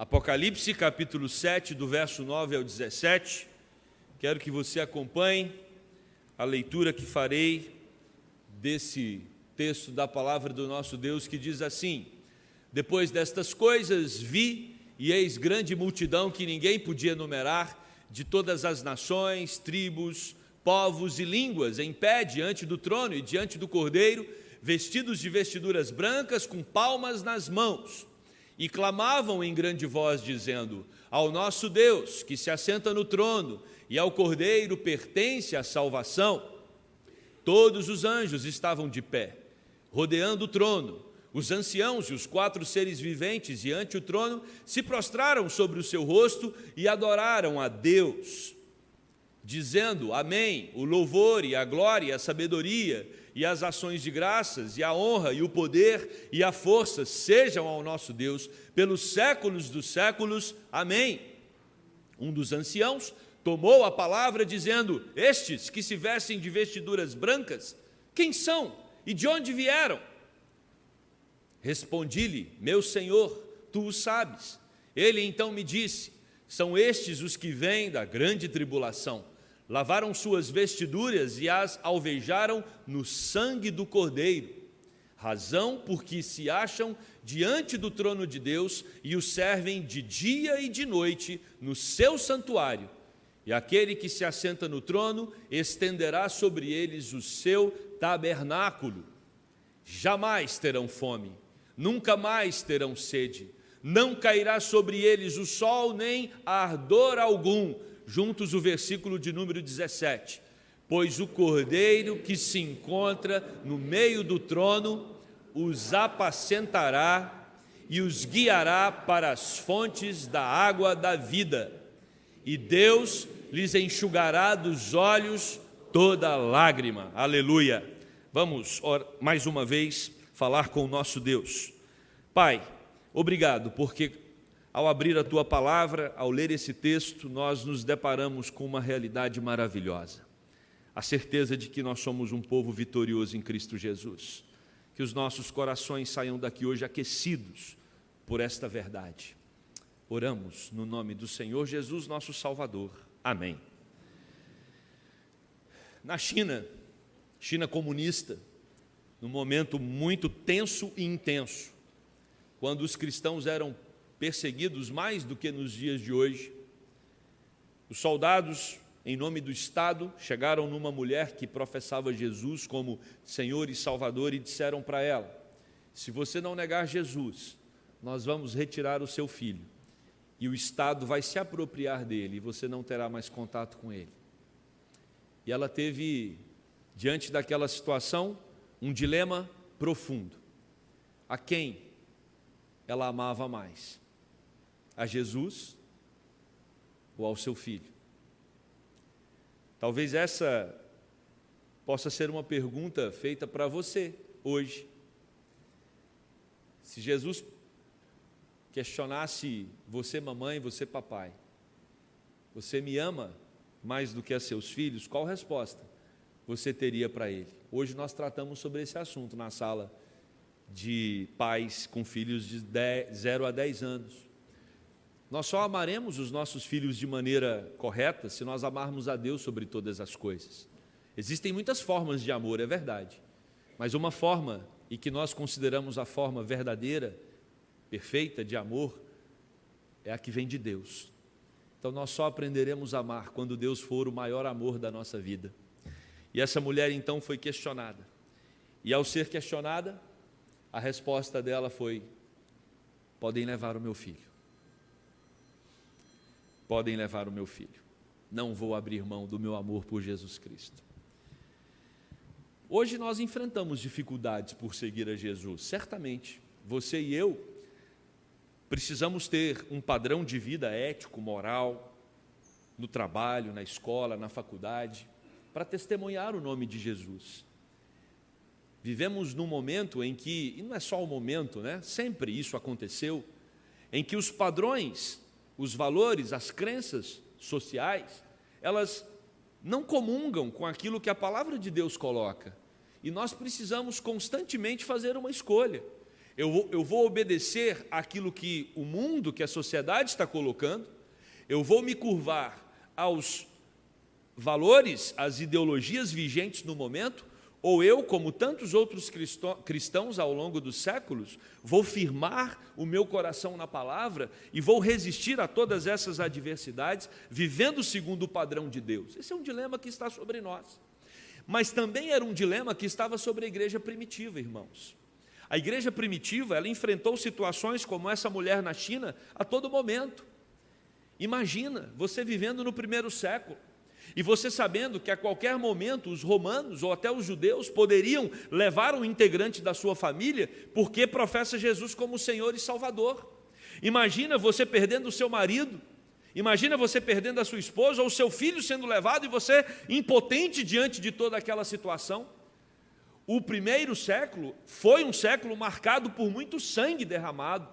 Apocalipse, capítulo 7, do verso 9 ao 17. Quero que você acompanhe a leitura que farei desse texto da palavra do nosso Deus, que diz assim: depois destas coisas vi, e eis grande multidão que ninguém podia enumerar, de todas as nações, tribos, povos e línguas, em pé diante do trono e diante do Cordeiro, vestidos de vestiduras brancas, com palmas nas mãos. E clamavam em grande voz, dizendo: ao nosso Deus, que se assenta no trono, e ao Cordeiro pertence a salvação. Todos os anjos estavam de pé, rodeando o trono. Os anciãos e os 4 seres viventes diante do trono se prostraram sobre o seu rosto e adoraram a Deus, dizendo: amém, o louvor e a glória e a sabedoria e as ações de graças e a honra e o poder e a força sejam ao nosso Deus pelos séculos dos séculos, amém. Um dos anciãos tomou a palavra dizendo: estes que se vestem de vestiduras brancas, quem são e de onde vieram? Respondi-lhe: meu Senhor, tu o sabes. Ele então me disse: são estes os que vêm da grande tribulação. Lavaram suas vestiduras e as alvejaram no sangue do Cordeiro, razão porque se acham diante do trono de Deus e o servem de dia e de noite no seu santuário. E aquele que se assenta no trono estenderá sobre eles o seu tabernáculo. Jamais terão fome, nunca mais terão sede, não cairá sobre eles o sol nem ardor algum. Juntos o versículo de número 17, pois o Cordeiro que se encontra no meio do trono os apacentará e os guiará para as fontes da água da vida, e Deus lhes enxugará dos olhos toda lágrima. Aleluia. Vamos mais uma vez falar com o nosso Deus. Pai, obrigado, porque ao abrir a Tua palavra, ao ler esse texto, nós nos deparamos com uma realidade maravilhosa. A certeza de que nós somos um povo vitorioso em Cristo Jesus. Que os nossos corações saiam daqui hoje aquecidos por esta verdade. Oramos no nome do Senhor Jesus, nosso Salvador. Amém. Na China comunista, num momento muito tenso e intenso, quando os cristãos eram perseguidos mais do que nos dias de hoje, os soldados, em nome do Estado, chegaram numa mulher que professava Jesus como Senhor e Salvador e disseram para ela: se você não negar Jesus, nós vamos retirar o seu filho e o Estado vai se apropriar dele e você não terá mais contato com ele. E ela teve, diante daquela situação, um dilema profundo. A quem ela amava mais? A Jesus ou ao seu filho? Talvez essa possa ser uma pergunta feita para você hoje. Se Jesus questionasse você, mamãe, você, papai, você me ama mais do que a seus filhos, qual resposta você teria para ele? Hoje nós tratamos sobre esse assunto na sala de pais com filhos de 0 a 10 anos. Nós só amaremos os nossos filhos de maneira correta se nós amarmos a Deus sobre todas as coisas. Existem muitas formas de amor, é verdade, mas uma forma, e que nós consideramos a forma verdadeira, perfeita de amor, é a que vem de Deus. Então nós só aprenderemos a amar quando Deus for o maior amor da nossa vida. E essa mulher então foi questionada, e ao ser questionada, a resposta dela foi: podem levar o meu filho. Podem levar o meu filho. Não vou abrir mão do meu amor por Jesus Cristo. Hoje nós enfrentamos dificuldades por seguir a Jesus. Certamente, você e eu precisamos ter um padrão de vida ético, moral, no trabalho, na escola, na faculdade, para testemunhar o nome de Jesus. Vivemos num momento em que, e não é só o momento, né? Sempre isso aconteceu, em que os padrões, os valores, as crenças sociais, elas não comungam com aquilo que a palavra de Deus coloca. E nós precisamos constantemente fazer uma escolha eu vou obedecer àquilo que o mundo, que a sociedade está colocando, eu vou me curvar aos valores, às ideologias vigentes no momento, ou eu, como tantos outros cristãos ao longo dos séculos, vou firmar o meu coração na palavra e vou resistir a todas essas adversidades, vivendo segundo o padrão de Deus. Esse é um dilema que está sobre nós. Mas também era um dilema que estava sobre a igreja primitiva, irmãos. A igreja primitiva, ela enfrentou situações como essa mulher na China a todo momento. Imagina, você vivendo no primeiro século, e você sabendo que a qualquer momento os romanos ou até os judeus poderiam levar um integrante da sua família porque professa Jesus como Senhor e Salvador. Imagina você perdendo o seu marido, imagina você perdendo a sua esposa ou o seu filho sendo levado e você impotente diante de toda aquela situação. O primeiro século foi um século marcado por muito sangue derramado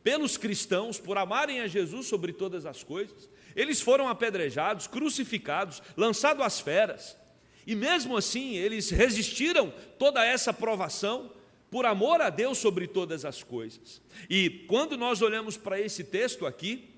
pelos cristãos, por amarem a Jesus sobre todas as coisas. Eles foram apedrejados, crucificados, lançados às feras. E mesmo assim, eles resistiram toda essa provação por amor a Deus sobre todas as coisas. E quando nós olhamos para esse texto aqui,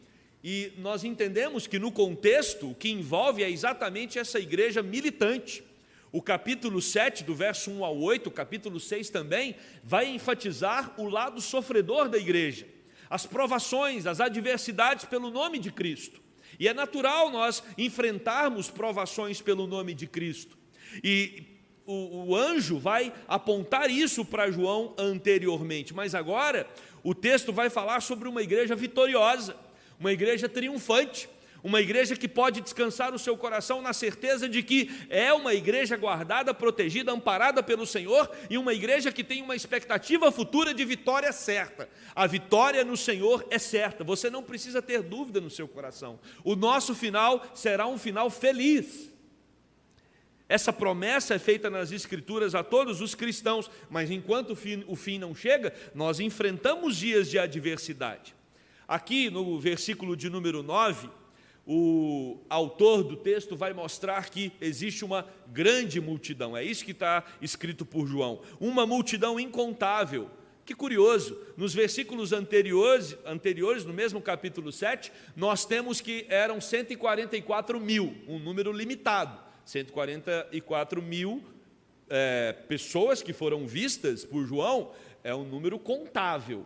e nós entendemos que no contexto o que envolve é exatamente essa igreja militante. O capítulo 7, do verso 1 ao 8, o capítulo 6 também, vai enfatizar o lado sofredor da igreja. As provações, as adversidades pelo nome de Cristo. E é natural nós enfrentarmos provações pelo nome de Cristo. E o anjo vai apontar isso para João anteriormente. Mas agora o texto vai falar sobre uma igreja vitoriosa, uma igreja triunfante, uma igreja que pode descansar o seu coração na certeza de que é uma igreja guardada, protegida, amparada pelo Senhor, e uma igreja que tem uma expectativa futura de vitória certa. A vitória no Senhor é certa, você não precisa ter dúvida no seu coração. O nosso final será um final feliz. Essa promessa é feita nas Escrituras a todos os cristãos, mas enquanto o fim não chega, nós enfrentamos dias de adversidade. Aqui no versículo de número 9, o autor do texto vai mostrar que existe uma grande multidão, é isso que está escrito por João, uma multidão incontável. Que curioso, nos versículos anteriores, no mesmo capítulo 7, nós temos que eram 144 mil, um número limitado, 144 mil pessoas que foram vistas por João, é um número contável.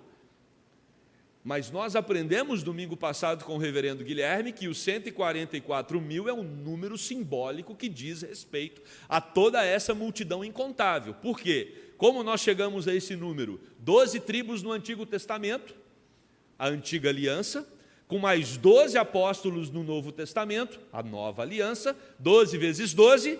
Mas nós aprendemos domingo passado com o reverendo Guilherme que os 144 mil é um número simbólico que diz respeito a toda essa multidão incontável. Por quê? Como nós chegamos a esse número? 12 tribos no Antigo Testamento, a Antiga Aliança, com mais 12 apóstolos no Novo Testamento, a Nova Aliança, 12 vezes 12,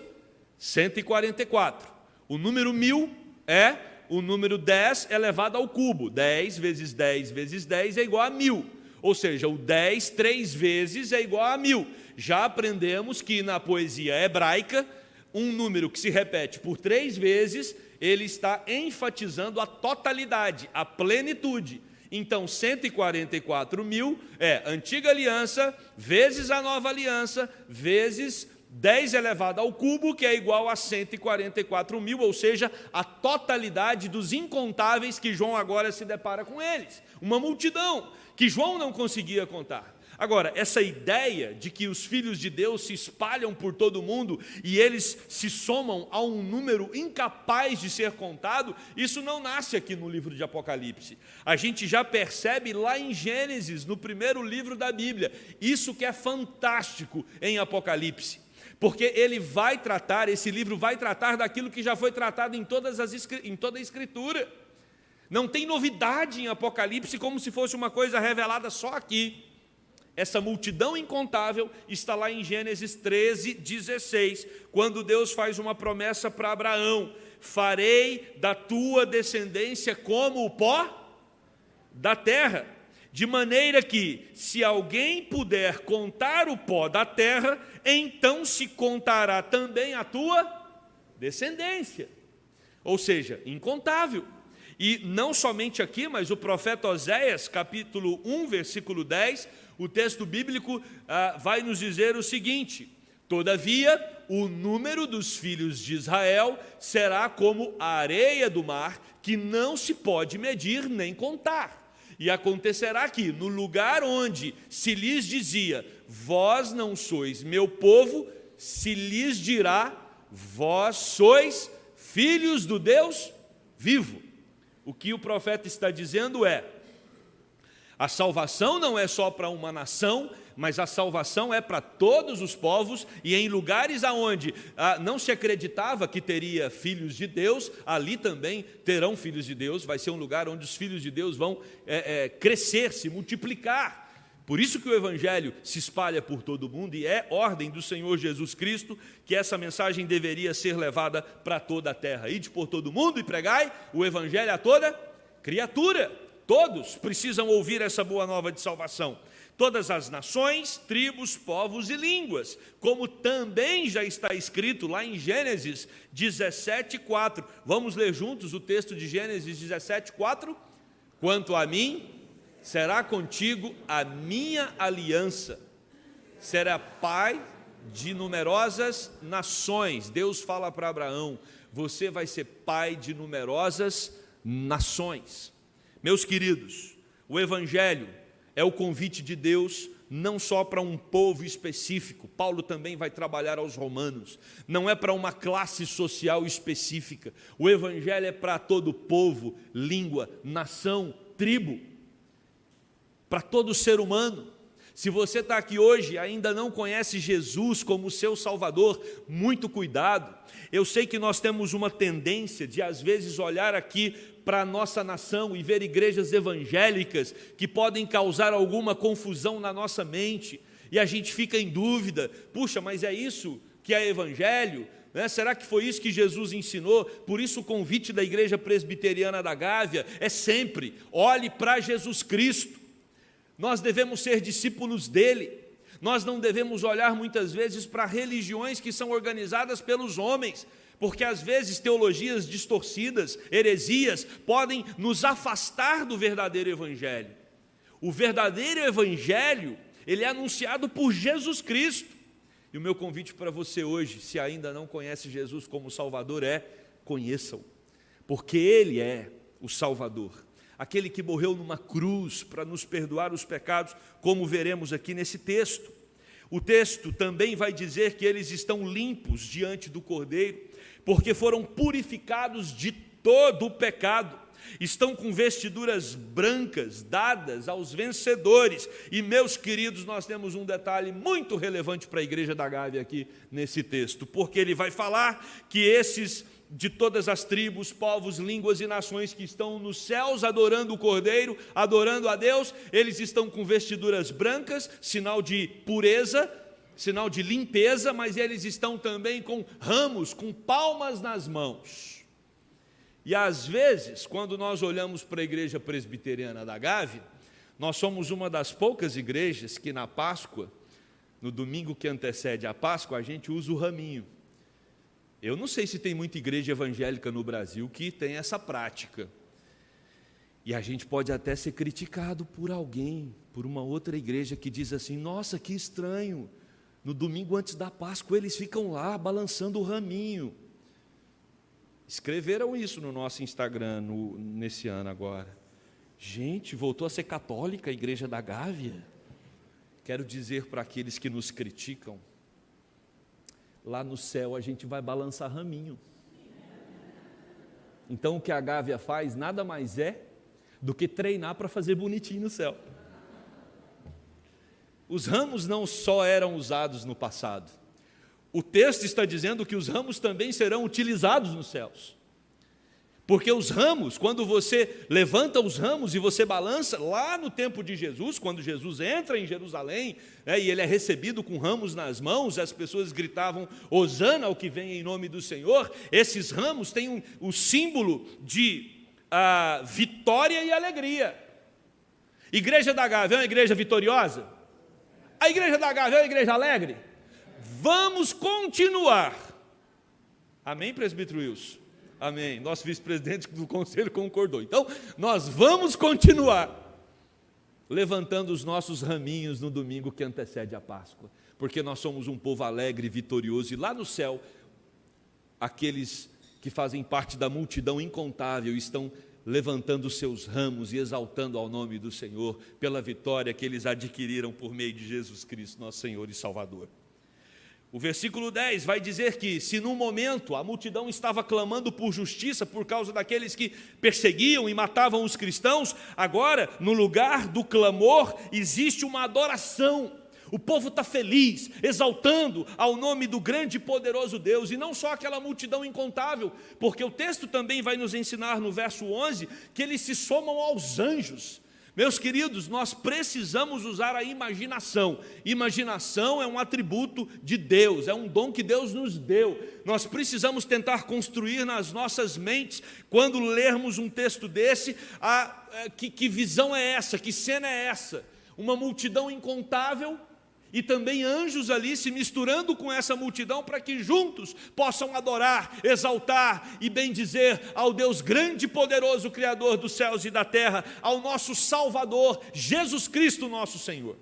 144. O número 1000 é o número 10 elevado ao cubo. 10 vezes 10 vezes 10 é igual a 1000. Ou seja, o 10 3 vezes é igual a 1000. Já aprendemos que na poesia hebraica, um número que se repete por 3 vezes, ele está enfatizando a totalidade, a plenitude. Então, 144 mil é Antiga Aliança, vezes a Nova Aliança, vezes 10 elevado ao cubo, que é igual a 144 mil, ou seja, a totalidade dos incontáveis que João agora se depara com eles. Uma multidão que João não conseguia contar. Agora, essa ideia de que os filhos de Deus se espalham por todo o mundo e eles se somam a um número incapaz de ser contado, isso não nasce aqui no livro de Apocalipse. A gente já percebe lá em Gênesis, no primeiro livro da Bíblia, isso que é fantástico em Apocalipse. Porque ele vai tratar, esse livro vai tratar daquilo que já foi tratado em toda a Escritura. Não tem novidade em Apocalipse como se fosse uma coisa revelada só aqui. Essa multidão incontável está lá em Gênesis 13, 16, quando Deus faz uma promessa para Abraão: farei da tua descendência como o pó da terra, de maneira que, se alguém puder contar o pó da terra, então se contará também a tua descendência. Ou seja, incontável. E não somente aqui, mas o profeta Oséias, capítulo 1, versículo 10, o texto bíblico vai nos dizer o seguinte: Todavia, o número dos filhos de Israel será como a areia do mar, que não se pode medir nem contar. E acontecerá que, no lugar onde se lhes dizia, vós não sois meu povo, se lhes dirá, vós sois filhos do Deus vivo. O que o profeta está dizendo é, a salvação não é só para uma nação, mas a salvação é para todos os povos, e em lugares aonde não se acreditava que teria filhos de Deus, ali também terão filhos de Deus. Vai ser um lugar onde os filhos de Deus vão crescer, se multiplicar. Por isso que o Evangelho se espalha por todo o mundo, e é ordem do Senhor Jesus Cristo que essa mensagem deveria ser levada para toda a terra. Ide por todo o mundo e pregai o Evangelho a toda criatura. Todos precisam ouvir essa boa nova de salvação. Todas as nações, tribos, povos e línguas, como também já está escrito lá em Gênesis 17:4. Vamos ler juntos o texto de Gênesis 17:4? Quanto a mim, será contigo a minha aliança, será pai de numerosas nações. Deus fala para Abraão, você vai ser pai de numerosas nações. Meus queridos, o Evangelho é o convite de Deus não só para um povo específico. Paulo também vai trabalhar aos romanos. Não é para uma classe social específica. O Evangelho é para todo povo, língua, nação, tribo. Para todo ser humano. Se você está aqui hoje e ainda não conhece Jesus como seu Salvador, muito cuidado. Eu sei que nós temos uma tendência de às vezes olhar aqui para a nossa nação e ver igrejas evangélicas que podem causar alguma confusão na nossa mente, e a gente fica em dúvida, puxa, mas é isso que é evangelho? Será que foi isso que Jesus ensinou? Por isso o convite da Igreja Presbiteriana da Gávea é sempre, olhe para Jesus Cristo. Nós devemos ser discípulos dele. Nós não devemos olhar muitas vezes para religiões que são organizadas pelos homens, porque às vezes teologias distorcidas, heresias, podem nos afastar do verdadeiro evangelho. O verdadeiro evangelho, ele é anunciado por Jesus Cristo. E o meu convite para você hoje, se ainda não conhece Jesus como Salvador, é conheça-o, porque ele é o Salvador, aquele que morreu numa cruz para nos perdoar os pecados, como veremos aqui nesse texto. O texto também vai dizer que eles estão limpos diante do Cordeiro, porque foram purificados de todo o pecado, estão com vestiduras brancas dadas aos vencedores. E meus queridos, nós temos um detalhe muito relevante para a Igreja da Gávea aqui nesse texto, porque ele vai falar que esses de todas as tribos, povos, línguas e nações que estão nos céus adorando o Cordeiro, adorando a Deus, eles estão com vestiduras brancas, sinal de pureza, sinal de limpeza, mas eles estão também com ramos, com palmas nas mãos. E às vezes, quando nós olhamos para a Igreja Presbiteriana da Gávea, nós somos uma das poucas igrejas que na Páscoa, no domingo que antecede a Páscoa, a gente usa o raminho. Eu não sei se tem muita igreja evangélica no Brasil que tem essa prática. E a gente pode até ser criticado por alguém, por uma outra igreja que diz assim, nossa, que estranho, no domingo antes da Páscoa eles ficam lá balançando o raminho. Escreveram isso no nosso Instagram nesse ano agora. Gente, voltou a ser católica a Igreja da Gávea? Quero dizer para aqueles que nos criticam, lá no céu a gente vai balançar raminho. Então o que a Gávea faz nada mais é do que treinar para fazer bonitinho no céu. Os ramos não só eram usados no passado. O texto está dizendo que os ramos também serão utilizados nos céus. Porque os ramos, quando você levanta os ramos e você balança, lá no tempo de Jesus, quando Jesus entra em Jerusalém, e ele é recebido com ramos nas mãos, as pessoas gritavam, Hosana ao que vem em nome do Senhor. Esses ramos têm o símbolo de vitória e alegria. Igreja da Gávea é uma igreja vitoriosa? A Igreja da Gávea é uma igreja alegre? Vamos continuar. Amém, presbítero Wilson? Amém. Nosso vice-presidente do conselho concordou. Então, nós vamos continuar levantando os nossos raminhos no domingo que antecede a Páscoa, porque nós somos um povo alegre e vitorioso, e lá no céu, aqueles que fazem parte da multidão incontável estão levantando seus ramos e exaltando ao nome do Senhor pela vitória que eles adquiriram por meio de Jesus Cristo, nosso Senhor e Salvador. O versículo 10 vai dizer que, se num momento a multidão estava clamando por justiça por causa daqueles que perseguiam e matavam os cristãos, agora, no lugar do clamor, existe uma adoração. O povo está feliz, exaltando ao nome do grande e poderoso Deus, e não só aquela multidão incontável, porque o texto também vai nos ensinar no verso 11, que eles se somam aos anjos. Meus queridos, nós precisamos usar a imaginação. Imaginação é um atributo de Deus, é um dom que Deus nos deu. Nós precisamos tentar construir nas nossas mentes, quando lermos um texto desse, que visão é essa, que cena é essa? Uma multidão incontável e também anjos ali se misturando com essa multidão para que juntos possam adorar, exaltar e bendizer ao Deus grande e poderoso, Criador dos céus e da terra, ao nosso Salvador, Jesus Cristo nosso Senhor.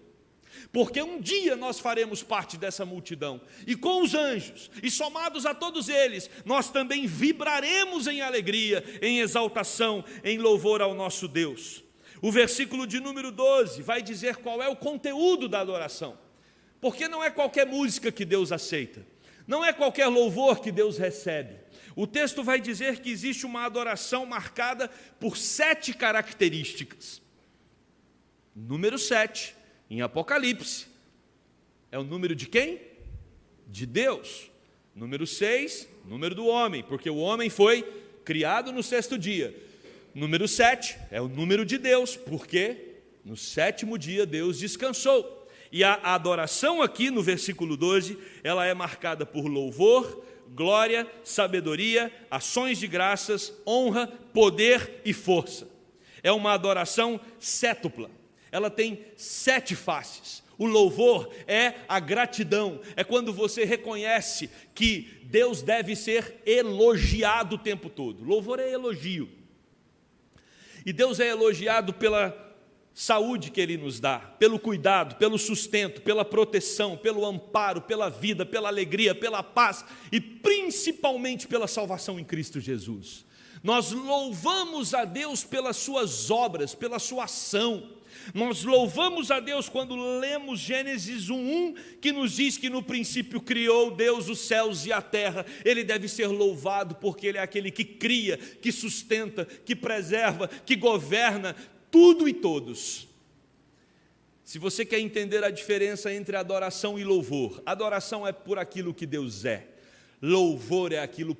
Porque um dia nós faremos parte dessa multidão, e com os anjos, e somados a todos eles, nós também vibraremos em alegria, em exaltação, em louvor ao nosso Deus. O versículo de número 12 vai dizer qual é o conteúdo da adoração. Porque não é qualquer música que Deus aceita, não é qualquer louvor que Deus recebe. O texto vai dizer que existe uma adoração marcada por 7 características. Número 7, em Apocalipse, é o número de quem? De Deus. Número 6, número do homem, porque o homem foi criado no 6º dia. Número 7 é o número de Deus, porque no 7º dia Deus descansou. E a adoração aqui no versículo 12, ela é marcada por louvor, glória, sabedoria, ações de graças, honra, poder e força. É uma adoração sétupla, ela tem 7 faces. O louvor é a gratidão, é quando você reconhece que Deus deve ser elogiado o tempo todo. Louvor é elogio. E Deus é elogiado pela saúde que Ele nos dá, pelo cuidado, pelo sustento, pela proteção, pelo amparo, pela vida, pela alegria, pela paz e principalmente pela salvação em Cristo Jesus. Nós louvamos a Deus pelas suas obras, pela sua ação. Nós louvamos a Deus quando lemos Gênesis 1:1, que nos diz que no princípio criou Deus os céus e a terra. Ele deve ser louvado porque Ele é aquele que cria, que sustenta, que preserva, que governa tudo e todos. Se você quer entender a diferença entre adoração e louvor, adoração é por aquilo que Deus é, louvor é aquilo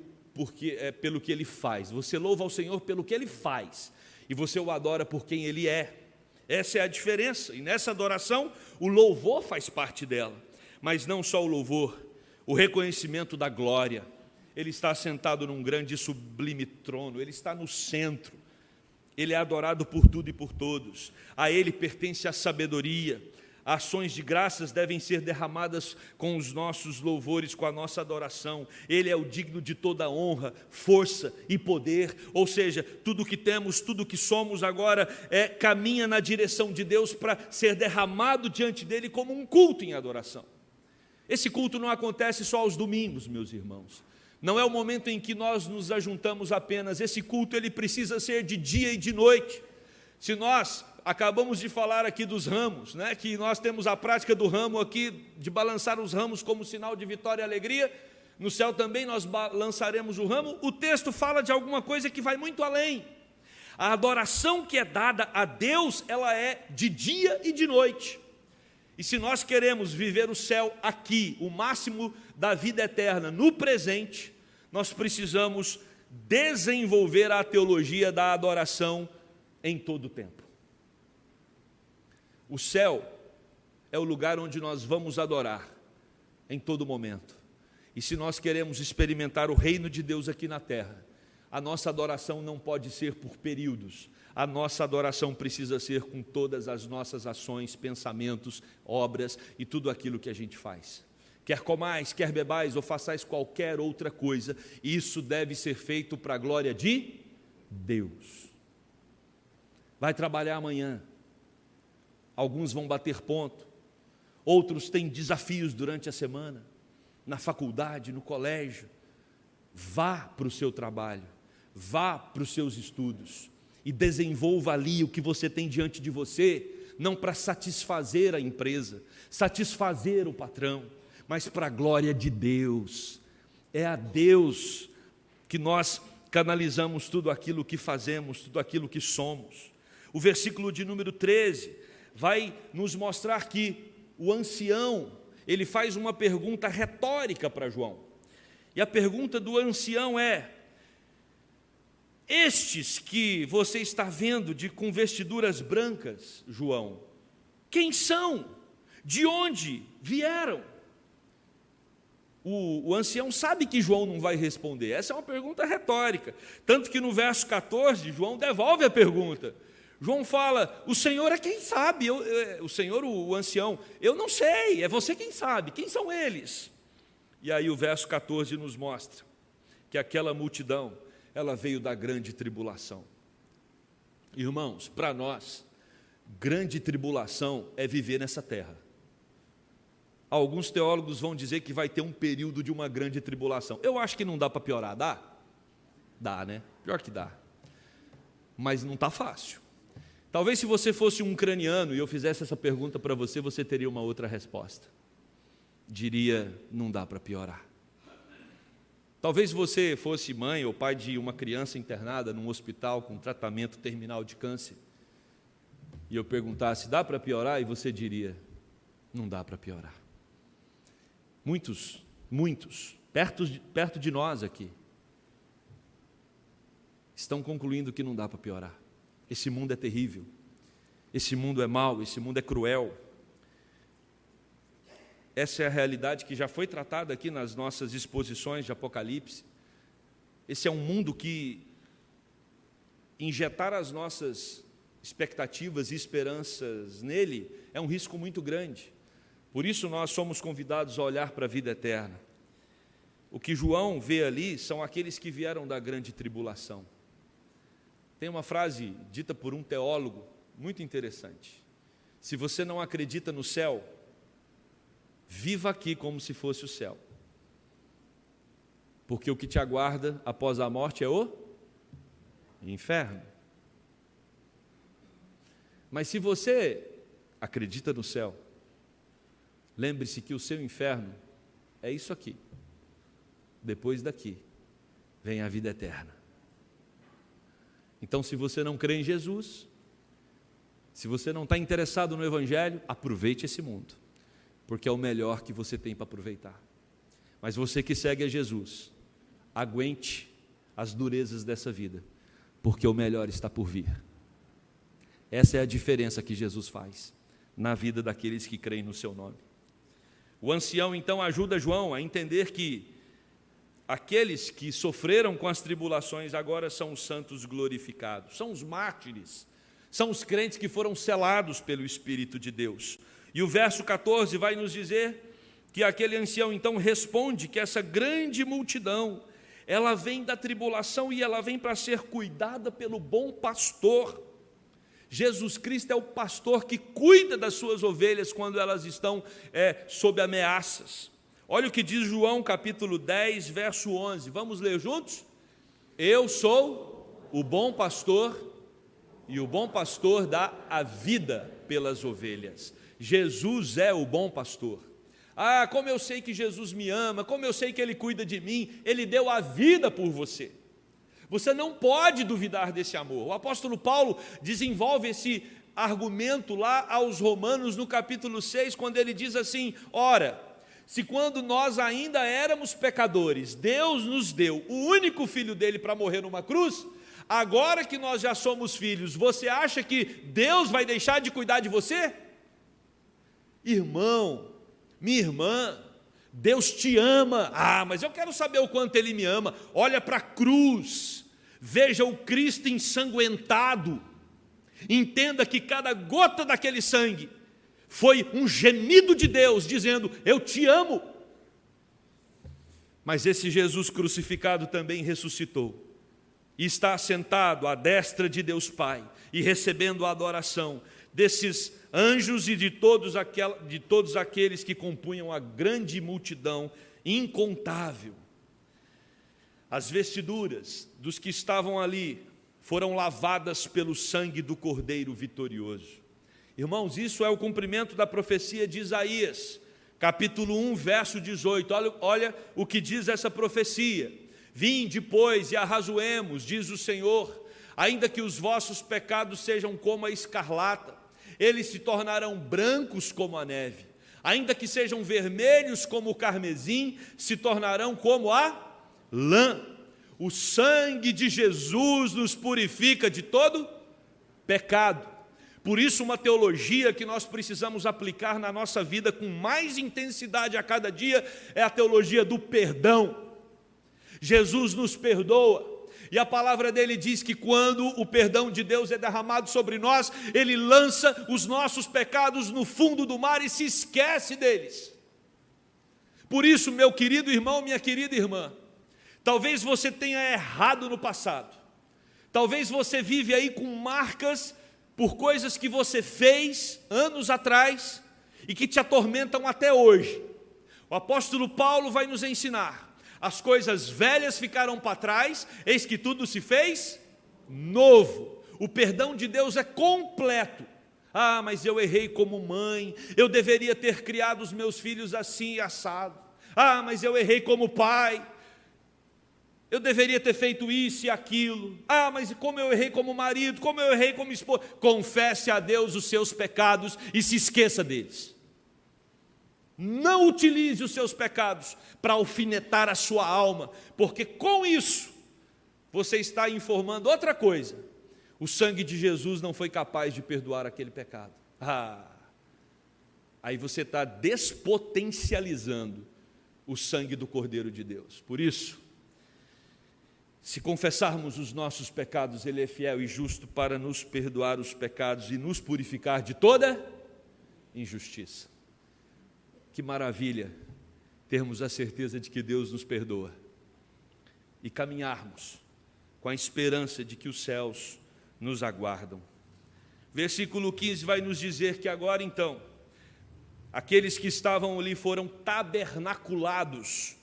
pelo que Ele faz. Você louva ao Senhor pelo que Ele faz, e você o adora por quem Ele é. Essa é a diferença, e nessa adoração o louvor faz parte dela, mas não só o louvor, o reconhecimento da glória. Ele está sentado num grande e sublime trono, Ele está no centro. Ele é adorado por tudo e por todos. A Ele pertence a sabedoria. Ações de graças devem ser derramadas com os nossos louvores, com a nossa adoração. Ele é o digno de toda honra, força e poder. Ou seja, tudo que temos, tudo que somos agora caminha na direção de Deus para ser derramado diante dEle como um culto em adoração. Esse culto não acontece só aos domingos, meus irmãos. Não é o momento em que nós nos ajuntamos apenas. Esse culto ele precisa ser de dia e de noite. Se nós acabamos de falar aqui dos ramos, né, que nós temos a prática do ramo aqui, de balançar os ramos como sinal de vitória e alegria, no céu também nós balançaremos o ramo. O texto fala de alguma coisa que vai muito além. A adoração que é dada a Deus, ela é de dia e de noite. E se nós queremos viver o céu aqui, o máximo da vida eterna no presente, nós precisamos desenvolver a teologia da adoração em todo o tempo. O céu é o lugar onde nós vamos adorar em todo momento. E se nós queremos experimentar o reino de Deus aqui na terra, a nossa adoração não pode ser por períodos. A nossa adoração precisa ser com todas as nossas ações, pensamentos, obras e tudo aquilo que a gente faz. Quer comais, quer bebais ou façais qualquer outra coisa, isso deve ser feito para a glória de Deus. Vai trabalhar amanhã, alguns vão bater ponto, outros têm desafios durante a semana, na faculdade, no colégio. Vá para o seu trabalho, vá para os seus estudos e desenvolva ali o que você tem diante de você, não para satisfazer a empresa, satisfazer o patrão, mas para a glória de Deus. É a Deus que nós canalizamos tudo aquilo que fazemos, tudo aquilo que somos. O versículo de número 13 vai nos mostrar que o ancião, ele faz uma pergunta retórica para João. E a pergunta do ancião é: estes que você está vendo com vestiduras brancas, João, quem são? De onde vieram? O ancião sabe que João não vai responder. Essa é uma pergunta retórica. Tanto que no verso 14, João devolve a pergunta. João fala: o Senhor é quem sabe. O Senhor, o ancião, eu não sei, é você quem sabe. Quem são eles? E aí o verso 14 nos mostra que aquela multidão, ela veio da grande tribulação. Irmãos, para nós, grande tribulação é viver nessa terra. Alguns teólogos vão dizer que vai ter um período de uma grande tribulação. Eu acho que não dá para piorar, dá? Dá, né? Pior que dá. Mas não está fácil. Talvez se você fosse um ucraniano e eu fizesse essa pergunta para você, você teria uma outra resposta. Diria: não dá para piorar. Talvez você fosse mãe ou pai de uma criança internada num hospital com tratamento terminal de câncer, e eu perguntasse: dá para piorar? E você diria: não dá para piorar. Muitos, perto de nós aqui, estão concluindo que não dá para piorar. Esse mundo é terrível, esse mundo é mau, esse mundo é cruel. Essa é a realidade que já foi tratada aqui nas nossas exposições de Apocalipse. Esse é um mundo que injetar as nossas expectativas e esperanças nele é um risco muito grande. Por isso nós somos convidados a olhar para a vida eterna. O que João vê ali são aqueles que vieram da grande tribulação. Tem uma frase dita por um teólogo muito interessante: se você não acredita no céu, viva aqui como se fosse o céu, porque o que te aguarda após a morte é o inferno. Mas se você acredita no céu, lembre-se que o seu inferno é isso aqui. Depois daqui vem a vida eterna. Então, se você não crê em Jesus, se você não está interessado no Evangelho, aproveite esse mundo, porque é o melhor que você tem para aproveitar. Mas você que segue a Jesus, aguente as durezas dessa vida, porque o melhor está por vir. Essa é a diferença que Jesus faz na vida daqueles que creem no seu nome. O ancião então ajuda João a entender que aqueles que sofreram com as tribulações agora são os santos glorificados, são os mártires, são os crentes que foram selados pelo Espírito de Deus. E o verso 14 vai nos dizer que aquele ancião então responde que essa grande multidão, ela vem da tribulação e ela vem para ser cuidada pelo bom pastor. Jesus Cristo é o pastor que cuida das suas ovelhas quando elas estão sob ameaças. Olha o que diz João capítulo 10, verso 11. Vamos ler juntos? Eu sou o bom pastor e o bom pastor dá a vida pelas ovelhas. Jesus é o bom pastor. Ah, como eu sei que Jesus me ama, como eu sei que Ele cuida de mim, Ele deu a vida por você. Você não pode duvidar desse amor. O apóstolo Paulo desenvolve esse argumento lá aos Romanos no capítulo 6, quando ele diz assim: ora, se quando nós ainda éramos pecadores, Deus nos deu o único filho dele para morrer numa cruz, agora que nós já somos filhos, você acha que Deus vai deixar de cuidar de você? Irmão, minha irmã, Deus te ama. Ah, mas eu quero saber o quanto Ele me ama. Olha para a cruz, veja o Cristo ensanguentado, entenda que cada gota daquele sangue foi um gemido de Deus, dizendo: eu te amo. Mas esse Jesus crucificado também ressuscitou, e está assentado à destra de Deus Pai, e recebendo a adoração desses anjos e de todos aqueles que compunham a grande multidão incontável. As vestiduras dos que estavam ali foram lavadas pelo sangue do Cordeiro vitorioso. Irmãos, isso é o cumprimento da profecia de Isaías, capítulo 1, verso 18. Olha o que diz essa profecia. Vinde, pois, e arrazoemos, diz o Senhor, ainda que os vossos pecados sejam como a escarlata, eles se tornarão brancos como a neve. Ainda que sejam vermelhos como o carmesim, se tornarão como a lã. O sangue de Jesus nos purifica de todo pecado. Por isso, uma teologia que nós precisamos aplicar na nossa vida com mais intensidade a cada dia é a teologia do perdão. Jesus nos perdoa, e a palavra dele diz que quando o perdão de Deus é derramado sobre nós, ele lança os nossos pecados no fundo do mar e se esquece deles. Por isso, meu querido irmão, minha querida irmã, talvez você tenha errado no passado, talvez você vive aí com marcas por coisas que você fez anos atrás e que te atormentam até hoje. O apóstolo Paulo vai nos ensinar: as coisas velhas ficaram para trás, eis que tudo se fez novo. O perdão de Deus é completo. Ah, mas eu errei como mãe, eu deveria ter criado os meus filhos assim e assado. Ah, mas eu errei como pai, eu deveria ter feito isso e aquilo. Ah, mas como eu errei como marido, como eu errei como esposa. Confesse a Deus os seus pecados e se esqueça deles. Não utilize os seus pecados para alfinetar a sua alma, porque com isso você está informando outra coisa: o sangue de Jesus não foi capaz de perdoar aquele pecado. Aí você está despotencializando o sangue do Cordeiro de Deus. Por isso, se confessarmos os nossos pecados, Ele é fiel e justo para nos perdoar os pecados e nos purificar de toda injustiça. Que maravilha termos a certeza de que Deus nos perdoa e caminharmos com a esperança de que os céus nos aguardam. Versículo 15 vai nos dizer que agora então, aqueles que estavam ali foram tabernaculados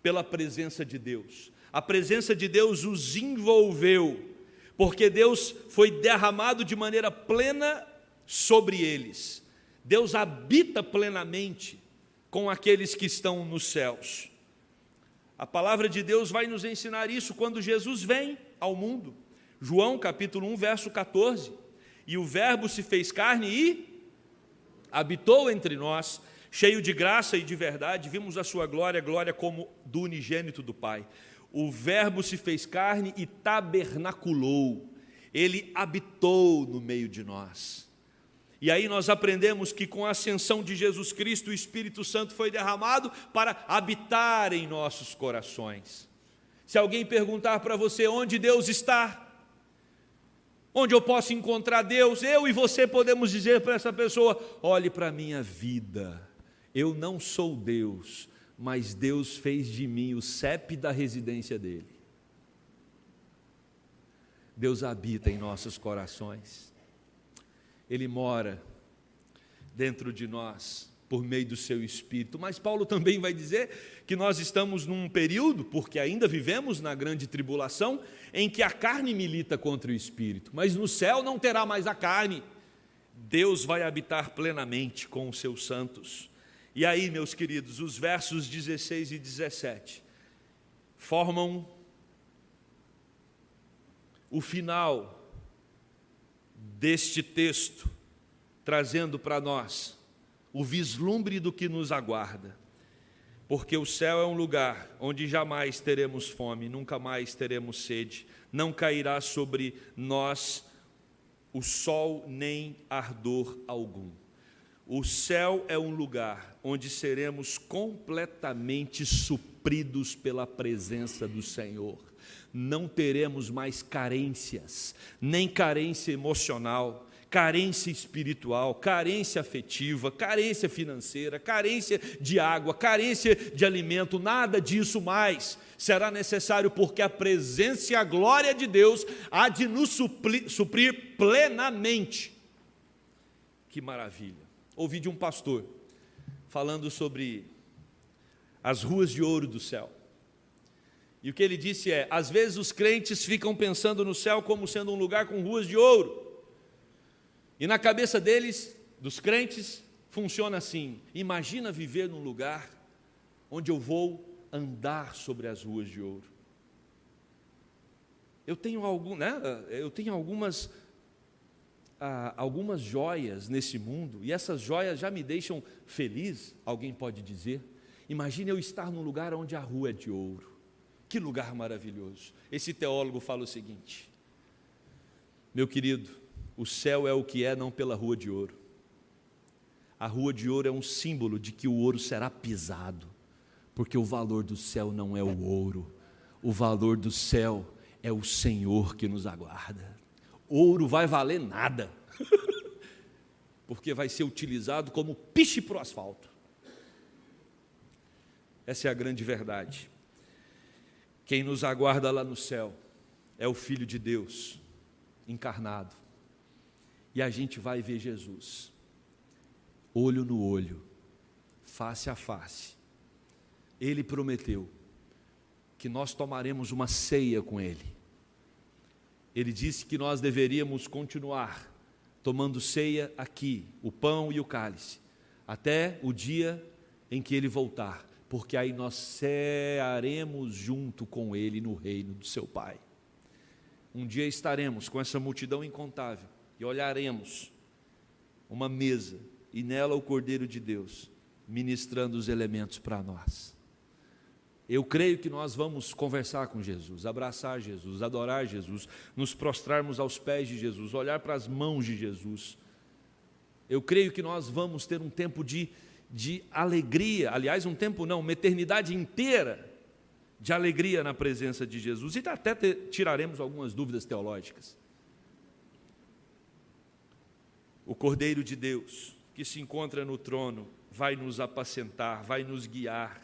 pela presença de Deus. A presença de Deus os envolveu, porque Deus foi derramado de maneira plena sobre eles. Deus habita plenamente com aqueles que estão nos céus. A palavra de Deus vai nos ensinar isso quando Jesus vem ao mundo. João capítulo 1, verso 14. E o verbo se fez carne e habitou entre nós, cheio de graça e de verdade, vimos a sua glória, glória como do unigênito do Pai. O verbo se fez carne e tabernaculou, ele habitou no meio de nós. E aí nós aprendemos que com a ascensão de Jesus Cristo, o Espírito Santo foi derramado para habitar em nossos corações. Se alguém perguntar para você onde Deus está, onde eu posso encontrar Deus, eu e você podemos dizer para essa pessoa: olhe para a minha vida, eu não sou Deus, mas Deus fez de mim o CEP da residência dele. Deus habita em nossos corações. Ele mora dentro de nós por meio do seu Espírito. Mas Paulo também vai dizer que nós estamos num período, porque ainda vivemos na grande tribulação, em que a carne milita contra o Espírito. Mas no céu não terá mais a carne. Deus vai habitar plenamente com os seus santos. E aí, meus queridos, os versos 16 e 17 formam o final deste texto, trazendo para nós o vislumbre do que nos aguarda. Porque o céu é um lugar onde jamais teremos fome, nunca mais teremos sede, não cairá sobre nós o sol nem ardor algum. O céu é um lugar onde seremos completamente supridos pela presença do Senhor. Não teremos mais carências, nem carência emocional, carência espiritual, carência afetiva, carência financeira, carência de água, carência de alimento, nada disso mais será necessário, porque a presença e a glória de Deus há de nos suprir plenamente. Que maravilha. Ouvi de um pastor falando sobre as ruas de ouro do céu. E o que ele disse é: às vezes os crentes ficam pensando no céu como sendo um lugar com ruas de ouro. E na cabeça deles, dos crentes, funciona assim: imagina viver num lugar onde eu vou andar sobre as ruas de ouro. Eu tenho algumas joias nesse mundo, e essas joias já me deixam feliz, alguém pode dizer. Imagine eu estar num lugar onde a rua é de ouro. Que lugar maravilhoso. Esse teólogo fala o seguinte: meu querido, o céu é o que é não pela rua de ouro. A rua de ouro é um símbolo de que o ouro será pisado, porque o valor do céu não é o ouro, o valor do céu é o Senhor que nos aguarda. Ouro vai valer nada, porque vai ser utilizado como piche para o asfalto. Essa é a grande verdade. Quem nos aguarda lá no céu é o Filho de Deus encarnado, e a gente vai ver Jesus olho no olho, face a face. Ele prometeu que nós tomaremos uma ceia com Ele. Ele disse que nós deveríamos continuar tomando ceia aqui, o pão e o cálice, até o dia em que Ele voltar, porque aí nós cearemos junto com Ele no reino do seu Pai. Um dia estaremos com essa multidão incontável e olharemos uma mesa e nela o Cordeiro de Deus ministrando os elementos para nós. Eu creio que nós vamos conversar com Jesus, abraçar Jesus, adorar Jesus, nos prostrarmos aos pés de Jesus, olhar para as mãos de Jesus. Eu creio que nós vamos ter um tempo de alegria, aliás, um tempo não, uma eternidade inteira de alegria na presença de Jesus, e até tiraremos algumas dúvidas teológicas. O Cordeiro de Deus, que se encontra no trono, vai nos apacentar, vai nos guiar.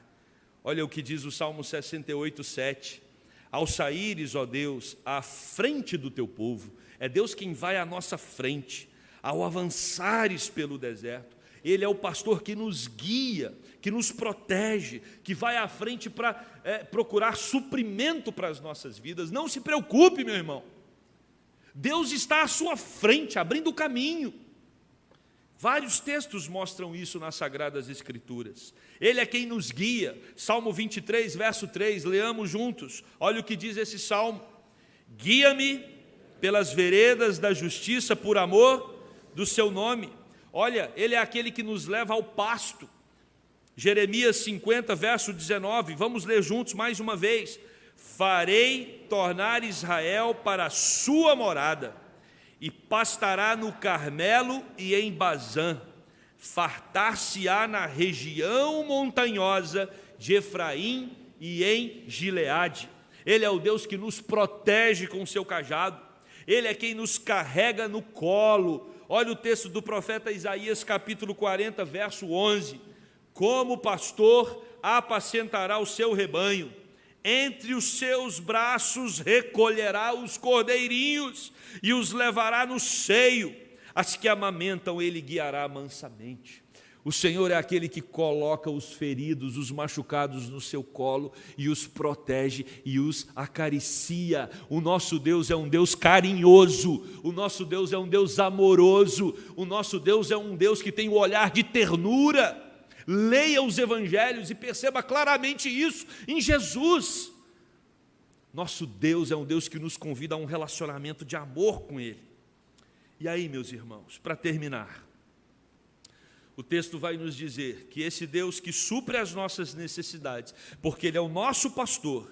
Olha o que diz o Salmo 68, 7. Ao saíres, ó Deus, à frente do teu povo, é Deus quem vai à nossa frente, ao avançares pelo deserto, Ele é o pastor que nos guia, que nos protege, que vai à frente para procurar suprimento para as nossas vidas. Não se preocupe, meu irmão, Deus está à sua frente, abrindo o caminho. Vários textos mostram isso nas Sagradas Escrituras. Ele é quem nos guia. Salmo 23, verso 3, leamos juntos. Olha o que diz esse salmo: guia-me pelas veredas da justiça por amor do seu nome. Olha, Ele é aquele que nos leva ao pasto. Jeremias 50, verso 19, vamos ler juntos mais uma vez. Farei tornar Israel para a sua morada, e pastará no Carmelo e em Bazã, fartar-se-á na região montanhosa de Efraim e em Gileade. Ele é o Deus que nos protege com o seu cajado, Ele é quem nos carrega no colo. Olha o texto do profeta Isaías, capítulo 40, verso 11. Como pastor apacentará o seu rebanho, entre os seus braços recolherá os cordeirinhos e os levará no seio, as que amamentam Ele guiará mansamente. O Senhor é aquele que coloca os feridos, os machucados no seu colo e os protege e os acaricia. O nosso Deus é um Deus carinhoso, o nosso Deus é um Deus amoroso, o nosso Deus é um Deus que tem o olhar de ternura. Leia os evangelhos e perceba claramente isso em Jesus. Nosso Deus é um Deus que nos convida a um relacionamento de amor com Ele. E aí, meus irmãos, para terminar, o texto vai nos dizer que esse Deus que supre as nossas necessidades, porque Ele é o nosso pastor,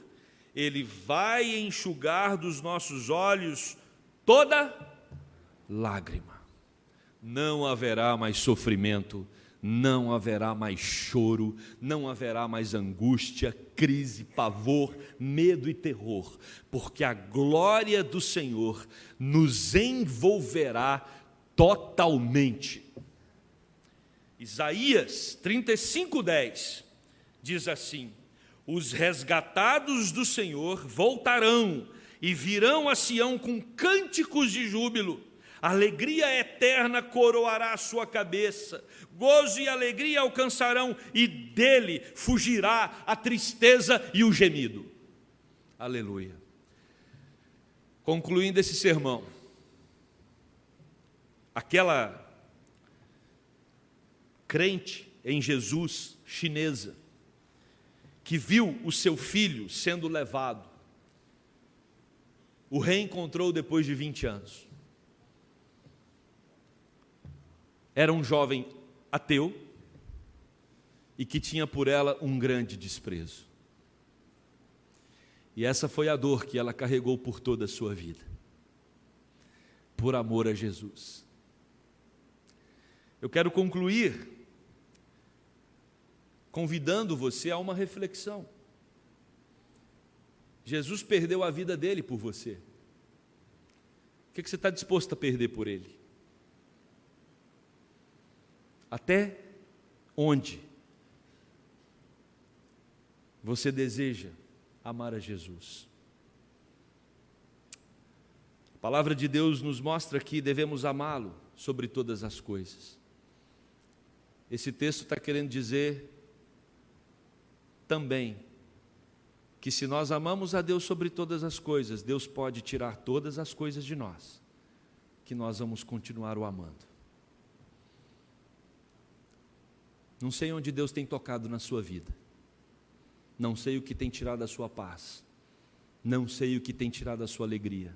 Ele vai enxugar dos nossos olhos toda lágrima. Não haverá mais sofrimento, não haverá mais choro, não haverá mais angústia, crise, pavor, medo e terror, porque a glória do Senhor nos envolverá totalmente. Isaías 35:10 diz assim: os resgatados do Senhor voltarão e virão a Sião com cânticos de júbilo, Alegria eterna coroará a sua cabeça, gozo e alegria alcançarão, e dele fugirá a tristeza e o gemido. Aleluia. Concluindo esse sermão, aquela crente em Jesus, chinesa, que viu o seu filho sendo levado, o reencontrou depois de 20 anos. Era um jovem ateu e que tinha por ela um grande desprezo. E essa foi a dor que ela carregou por toda a sua vida, por amor a Jesus. Eu quero concluir convidando você a uma reflexão. Jesus perdeu a vida dele por você. O que você está disposto a perder por ele? Até onde você deseja amar a Jesus? A palavra de Deus nos mostra que devemos amá-lo sobre todas as coisas. Esse texto está querendo dizer também que se nós amamos a Deus sobre todas as coisas, Deus pode tirar todas as coisas de nós, que nós vamos continuar o amando. Não sei onde Deus tem tocado na sua vida, não sei o que tem tirado a sua paz, não sei o que tem tirado a sua alegria,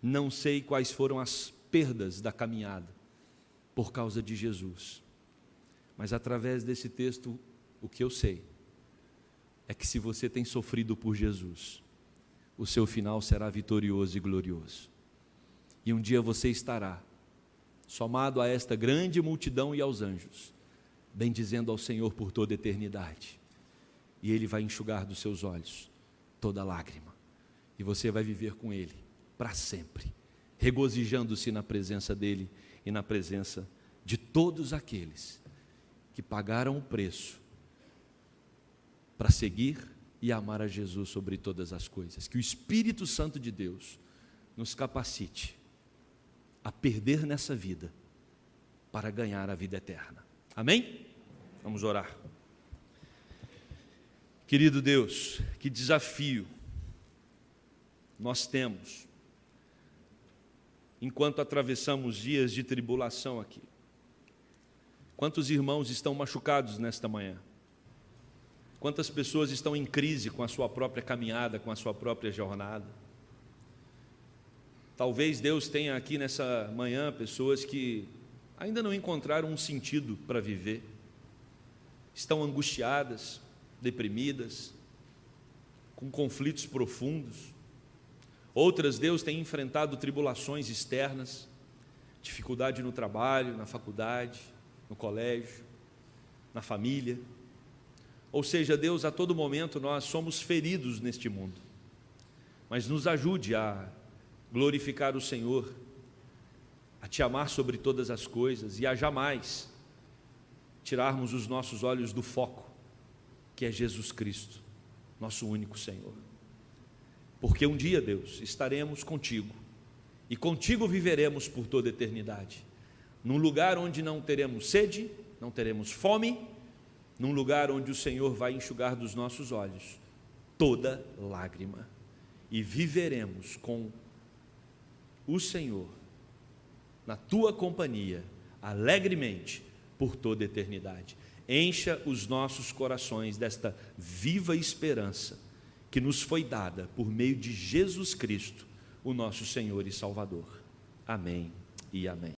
não sei quais foram as perdas da caminhada por causa de Jesus, mas através desse texto, o que eu sei é que se você tem sofrido por Jesus, o seu final será vitorioso e glorioso, e um dia você estará somado a esta grande multidão e aos anjos, bendizendo ao Senhor por toda a eternidade, e Ele vai enxugar dos seus olhos toda lágrima, e você vai viver com Ele para sempre, regozijando-se na presença dEle e na presença de todos aqueles que pagaram o preço para seguir e amar a Jesus sobre todas as coisas. Que o Espírito Santo de Deus nos capacite a perder nessa vida para ganhar a vida eterna. Amém? Vamos orar. Querido Deus, que desafio nós temos enquanto atravessamos dias de tribulação aqui. Quantos irmãos estão machucados nesta manhã? Quantas pessoas estão em crise com a sua própria caminhada, com a sua própria jornada? Talvez Deus tenha aqui nessa manhã pessoas que ainda não encontraram um sentido para viver, estão angustiadas, deprimidas, com conflitos profundos. Outras, Deus tem enfrentado tribulações externas, dificuldade no trabalho, na faculdade, no colégio, na família. Ou seja, Deus, a todo momento nós somos feridos neste mundo, mas nos ajude a glorificar o Senhor, a Te amar sobre todas as coisas e a jamais tirarmos os nossos olhos do foco, que é Jesus Cristo, nosso único Senhor. Porque um dia, Deus, estaremos contigo e contigo viveremos por toda a eternidade, num lugar onde não teremos sede, não teremos fome, num lugar onde o Senhor vai enxugar dos nossos olhos toda lágrima, e viveremos com o Senhor na Tua companhia, alegremente, por toda a eternidade. Encha os nossos corações desta viva esperança que nos foi dada por meio de Jesus Cristo, o nosso Senhor e Salvador. Amém e amém.